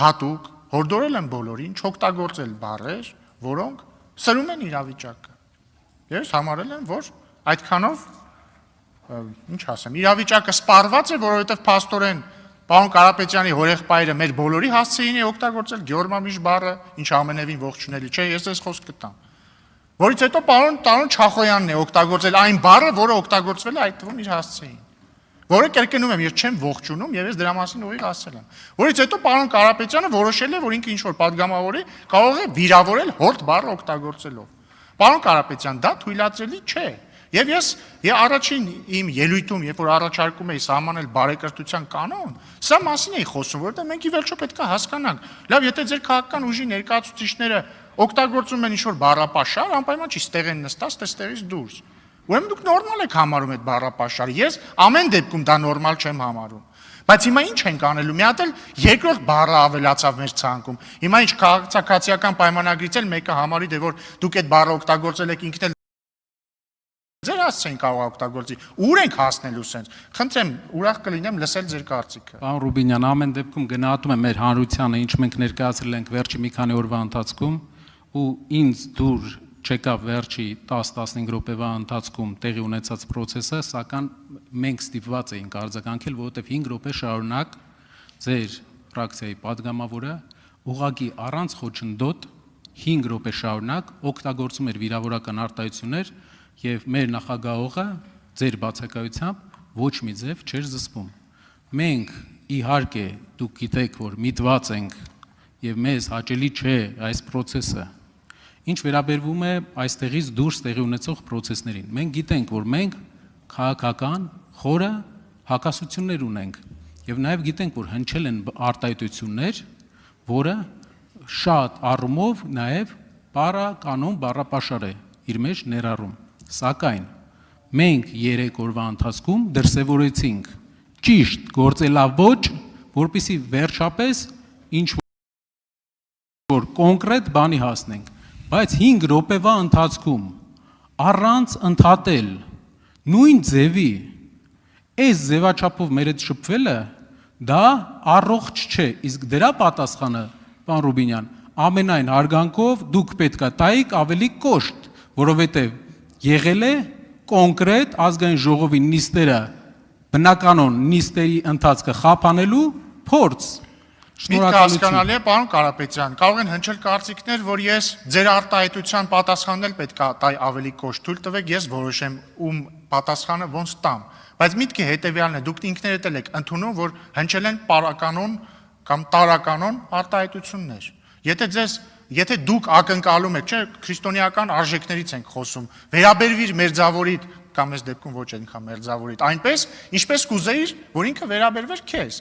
հատուկ հորդորել են բոլորին չօգտագործել բառեր, որոնք սրում են իրավիճակը։ Ես համարել եմ, որ այդքանով, ինչ ասեմ, իրավիճակը սպառված է, որովհետև փաստորեն պարոն Կարապետյանի հորեղբայրը մեր բոլորի հասցեին է օգտագործել Գյորմամիշ բառը, ինչ ամենևին ողջունելի չէ, ես այս խոսք կտամ։ Որից հետո պարոն Չախոյանն է օգտագործել այն բառը, որը օգտագործվել է այդ թվում իր հասցեին։ Որը կրկնում եմ, ես չեմ ողջունում եւ ես դրա մասին ուղիղ ասել եմ։ Որից հետո պարոն Կարապետյանը որոշել է, որ ինքը ինչ որ падգամավորի կարող է վիրավորել հորդ բառը օգտագործելով։ Պարոն Կարապետյան, դա թույլատրելի չէ։ Եվ ես առաջին իմ ելույթում, երբ որ առաջարկում էի սահմանել բարեկրթության կանոն, սա մասին էի խոսում, որովհետեւ մենք ի վերջո պետք է հասկանանք։ Լավ, եթե ձեր քաղաքական ուժի ներկայացուցիչները օգտագործում են ինչ-որ բառապաշար, անպայման չի ստեղ են նստած, ստեղից դուրս։ Ուրեմն դուք նորմալ եք համարում այդ բառապաշարը։ Ես ամեն դեպքում դա նորմալ չեմ համարում։ Բայց հիմա ինչ ենք անելու։ Մի հատ էլ երկրորդ բառը ավելացավ մեր ցանկում։ Հիմա ինչ քաղաքացիական պայմանագրից էլ մեկը համարի դե որ դուք այդ բառը օգտագործել եք ինքն էլ ձեր հասցեն կարող օգտագործի։ Ուր ենք հասնելու սենց։ Խնդրեմ, ուրախ կլինեմ լսել ձեր կարծիքը։ Պարոն Ռուբինյան, ամեն դեպքում գնահատում եմ մեր հանրությանը, ինչ մենք ներկայացրել ենք վերջի մի քանի օրվա ընթացքում, ու ինձ դուր չեկավ վերջի 10-15 րոպեվա ընթացքում տեղի ունեցած process-ը, սակայն մենք ստիպված էինք արձագանքել, որովհետև 5 րոպե շարունակ ձեր ֆրակցիայի падգամավորը ուղղակի առանց խոչընդոտ 5 րոպե շարունակ օգտագործում էր վիրավորական արտահայտություններ եւ մեր նախագահողը ձեր բացակայությամբ ոչ մի ձև չէր զսպում։ Մենք իհարկե դուք գիտեք, որ միտված ենք եւ մեզ հաճելի չէ այս process-ը։ Ինչ վերաբերվում է այստեղից դուրս տեղի ունեցող process-ներին։ Մենք գիտենք, որ մենք քաղաքական խորը հակասություններ ունենք եւ նաեւ գիտենք, որ հնչել են արտահայտություններ, որը շատ առումով նաեւ բառականոն բառապաշար է իր մեջ ներառում։ Սակայն մենք 3 օրվա ընթացքում դրսևորեցինք ճիշտ գործելավոճ, որպեսզի վերջապես ինչ որ կոնկրետ բանի հասնենք, բայց 5 րոպեվա ընթացքում առանց ընդհատել նույն ձևի այս ձևաչափով մեր հետ շփվելը դա առողջ չէ, իսկ դրա պատասխանը, պարոն Ռուբինյան, ամենայն հարգանքով դուք պետք է տայիք ավելի կոշտ, որովհետև եղել է կոնկրետ ազգային ժողովի նիստերը բնականոն նիստերի ընթացքը խափանելու փորձ։ Միտքը հասկանալի է, պարոն Կարապետյան, կարող են հնչել կարծիքներ, որ ես ձեր արտահայտության պատասխանն էլ պետք է տայ ավելի կոշտ, թույլ տվեք ես որոշեմ ում պատասխանը ոնց տամ։ Բայց միտքը հետևյալն է, դուք ինքներդ էլ եք ընդունում, որ հնչել են պարականոն կամ տարականոն արտահայտություններ։ Եթե դուք ակնկալում եք, չէ, քրիստոնեական արժեքներից ենք խոսում, վերաբերվիր մերձավորիդ կամ այս դեպքում ոչ այնքան մերձավորիդ, այնպես, ինչպես կուզեիր, որ ինքը վերաբերվեր քեզ։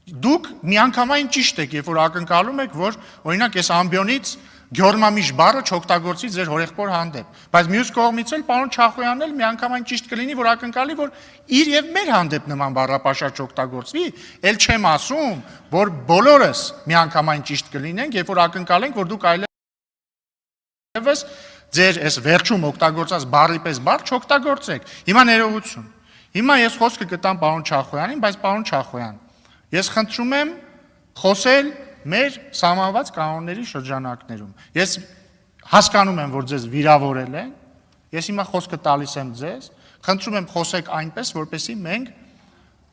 Դուք միանգամայն ճիշտ եք, երբ որ ակնկալում եք, որ օրինակ այս ամբիոնից Գյորմամիշ բառը չօգտագործի ձեր հորեղբոր հանդեպ, բայց մյուս կողմից էլ պարոն Չախոյանն էլ միանգամայն ճիշտ կլինի, որ ակնկալի, որ իր եւ մեր հանդեպ նման բառապաշար չօգտագործվի, ել չեմ ասում, որ բոլորս միանգամայն ճիշտ կլինենք, երբ որ ակնկալենք, որ դուք այլևս ձեր այս վերջում օգտագործած բառի պես բառ չօգտագործեք։ Հիմա ներողություն։ Հիմա ես խոսքը կտամ պարոն Չախոյանին, բայց պարոն Չախոյան, ես խնդրում եմ խոսել մեր սահմանված կանոնների շրջանակներում։ Ես հասկանում եմ, որ ձեզ վիրավորել են, ես հիմա խոսքը տալիս եմ ձեզ, խնդրում եմ խոսեք այնպես, որպեսզի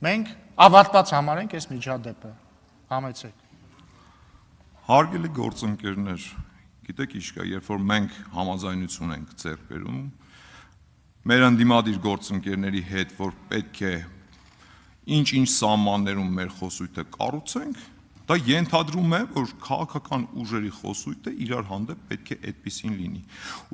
մենք ավարտված համարենք այս միջադեպը։ Համեցեք։ Հարգելի գործընկերներ, գիտեք ինչ կա, երբ որ մենք համաձայնություն ենք ձեռք բերում, մեր ընդդիմադիր գործընկերների հետ, որ պետք է ինչ-ինչ սահմաններում մեր խոսույթը կառուցենք, դա ենթադրում է, որ քաղաքական ուժերի խոսույթը իրար հանդեպ պետք է այդպիսին լինի։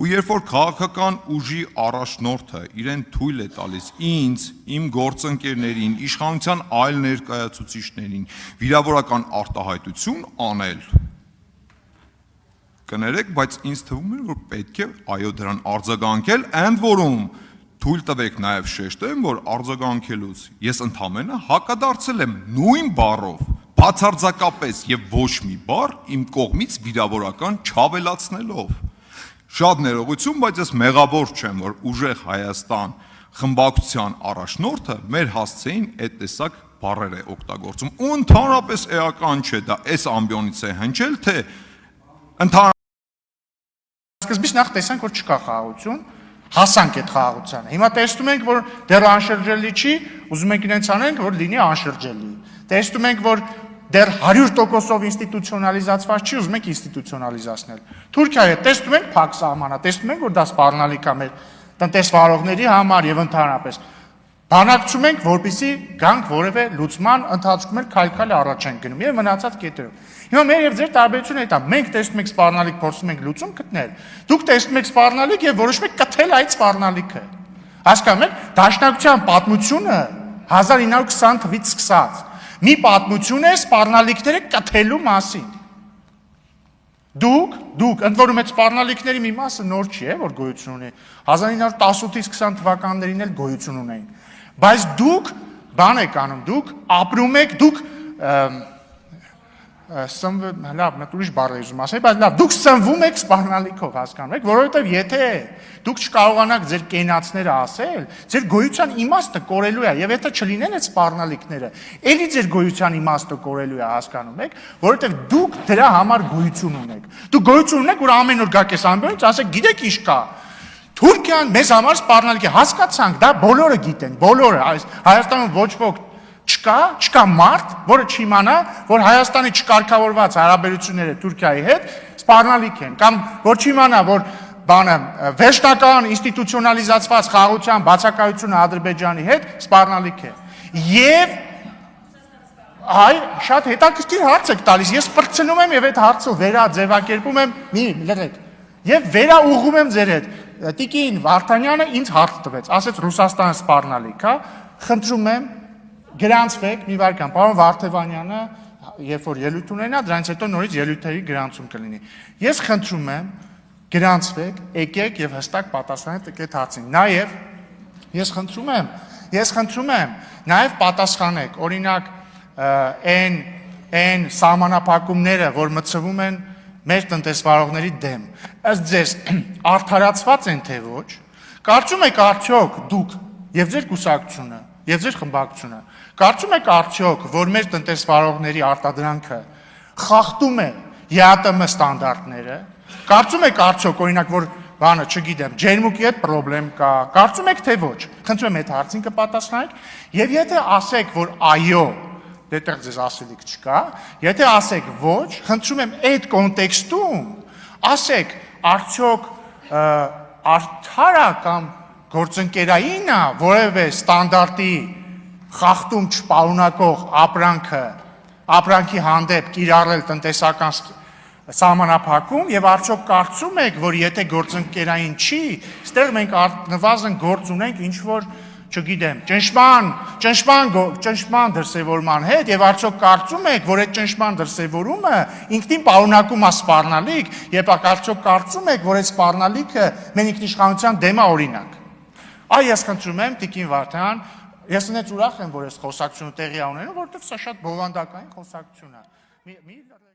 Ու երբ որ քաղաքական ուժի առաջնորդը իրեն թույլ է տալիս ինձ, իմ գործընկերներին, իշխանության այլ ներկայացուցիչներին վիրավորական արտահայտություն անել, կներեք, բայց ինձ թվում է, որ պետք է այո դրան արձագանքել, ընդ որում թույլ տվեք նաև շեշտեմ, որ արձագանքելուց ես ընդամենը հակադարձել եմ նույն բառով, բացարձակապես եւ ոչ մի բառ իմ կողմից վիրավորական չավելացնելով։ Շատ ներողություն, բայց ես մեղավոր չեմ, որ ուժեղ Հայաստան խմբակցության առաջնորդը մեր հասցեին այդ տեսակ բառեր է օգտագործում։ Ու ընդհանրապես էական չէ դա, այս ամբիոնից է հնչել, թե Սկզբից նախ տեսանք, որ չկա խաղաղություն, հասանք այդ խաղաղությանը։ Հիմա տեսնում ենք, որ դեռ անշրջելի չի, ուզում ենք իրենց անենք, որ լինի անշրջելի։ Տեսնում ենք, որ դեռ 100%-ով ինստիտուցիոնալիզացված չի, ուզում ենք ինստիտուցիոնալիզացնել։ Թուրքիայի հետ տեսնում ենք փակ սահմանա, տեսնում ենք, որ դա սպառնալիք է մեր տնտեսվարողների համար եւ ընդհանրապես։ Բանակցում ենք, որպեսզի գանք որևէ լուծման ընթացքում էլ քայլ-քայլ առաջ ենք գնում եւ մնացած կետերով։ Հիմա մեր եւ ձեր տարբերությունը այդ է։ Մենք տեսնում ենք սպառնալիք, փորձում ենք լուծում գտնել։ Դուք տեսնում եք սպառնալիք եւ որոշում եք կթել այդ սպառնալիքը։ Հասկանում եք, դաշնակցության պատմությունը 1920 թվականից սկսած մի պատմություն է սպառնալիքները կթելու մասին։ Դուք ընդ որում այդ սպառնալիքների մի մասը նոր չի, որ գոյություն ունի։ 1918-ից 20 թվականներին էլ գոյություն ունեին։ Բայց դուք բան եք անում, դուք ապրում եք, դուք լավ, մտ ուրիշ բառ եմ ասել, բայց լավ, դուք սնվում եք սպառնալիքով, հասկանում եք, որովհետև եթե դուք չկարողանաք ձեր կենացները ասել, ձեր գոյության իմաստը կորելու է, եւ եթե չլինեն այդ սպառնալիքները, ելի ձեր գոյության իմաստը կորելու է, հասկանում եք, որովհետև դուք դրա համար գոյություն ունեք։ Դուք գոյություն ունեք, որ ամեն օր գաք այս ամբիոնից, ասեք, գիտեք ինչ կա։ Թուրքիան մեզ համար սպառնալիք է, հասկացանք, դա բոլորը գիտեն, բոլորը, Հայաստանում ոչ ոք չկա մարդ, որը չիմանա, որ Հայաստանի չկարգավորված հարաբերությունները Թուրքիայի հետ սպառնալիք են, կամ որ չիմանա, որ վերջնական ինստիտուցիոնալիզացված խաղաղության բացակայությունը Ադրբեջանի հետ սպառնալիք է։ Եվ շատ հետաքրքիր հարց եք տալիս, ես ֆրցնում եմ եւ այդ հարցը վերաձևակերպում եմ, լրեք, եւ վերաուղղում եմ ձեր հետ։ Տիկին Վարդանյանը ինձ հարց տվեց, ասեց Ռուսաստանը սպառնալիք է, խնդրում եմ գրանցվեք, մի վարքան, պարոն Վարդևանյանը, երբ որ ելույթ ունենա, դրանից հետո նորից ելույթերի գրանցում կլինի։ Ես խնդրում եմ, գրանցվեք, եկեք եւ հստակ պատասխանեք այդ հարցին։ Նաեւ ես խնդրում եմ, նաեւ պատասխանեք, օրինակ, այն սահմանափակումները, որ մտցվում են մեր տնտեսվարողների դեմ, ըստ ձեզ արդարացված են թե ոչ, կարծում եք արդյոք դուք եւ ձեր կուսակցությունը եւ ձեր խմբակցությունը, կարծում եք արդյոք, որ մեր տնտեսվարողների արտադրանքը խախտում է ԵԱՏՄ ստանդարտները, կարծում եք արդյոք, օրինակ, որ բանը, չգիտեմ, ջերմուկի հետ պրոբլեմ կա, կարծում եք թե ոչ, խնդրում եմ այդ հարցին կպատասխանեք, եւ եթե ասեք, որ այո, դետեղ ձեզ ասելիք չկա, եթե ասեք ոչ, խնդրում եմ այդ կոնտեքստում, ասեք, արդյոք արդար է կամ գործընկերային է որևէ ստանդարտի խախտում չպարունակող ապրանքի հանդեպ կիրառել տնտեսական սահմանափակում եւ արդյոք կարծում եք, որ եթե գործընկերային չի, ստեղ մենք նվազն գործ ունենք ինչ որ, չգիտեմ, ճնշման դրսևորման հետ եւ արդյոք կարծում եք, որ այդ ճնշման դրսևորումը ինքնին պարունակում է սպառնալիք, եւ արդյոք կարծում եք, որ այդ սպառնալիքը մեր ինքնիշխանության դեմ է օրինակ։ Ես խնդրում եմ Տիկին Վարդան, ես ինձ ուրախ եմ, որ այս խոսակցությունը տեղի ունենում, որովհետև սա շատ բովանդակային խոսակցություն է։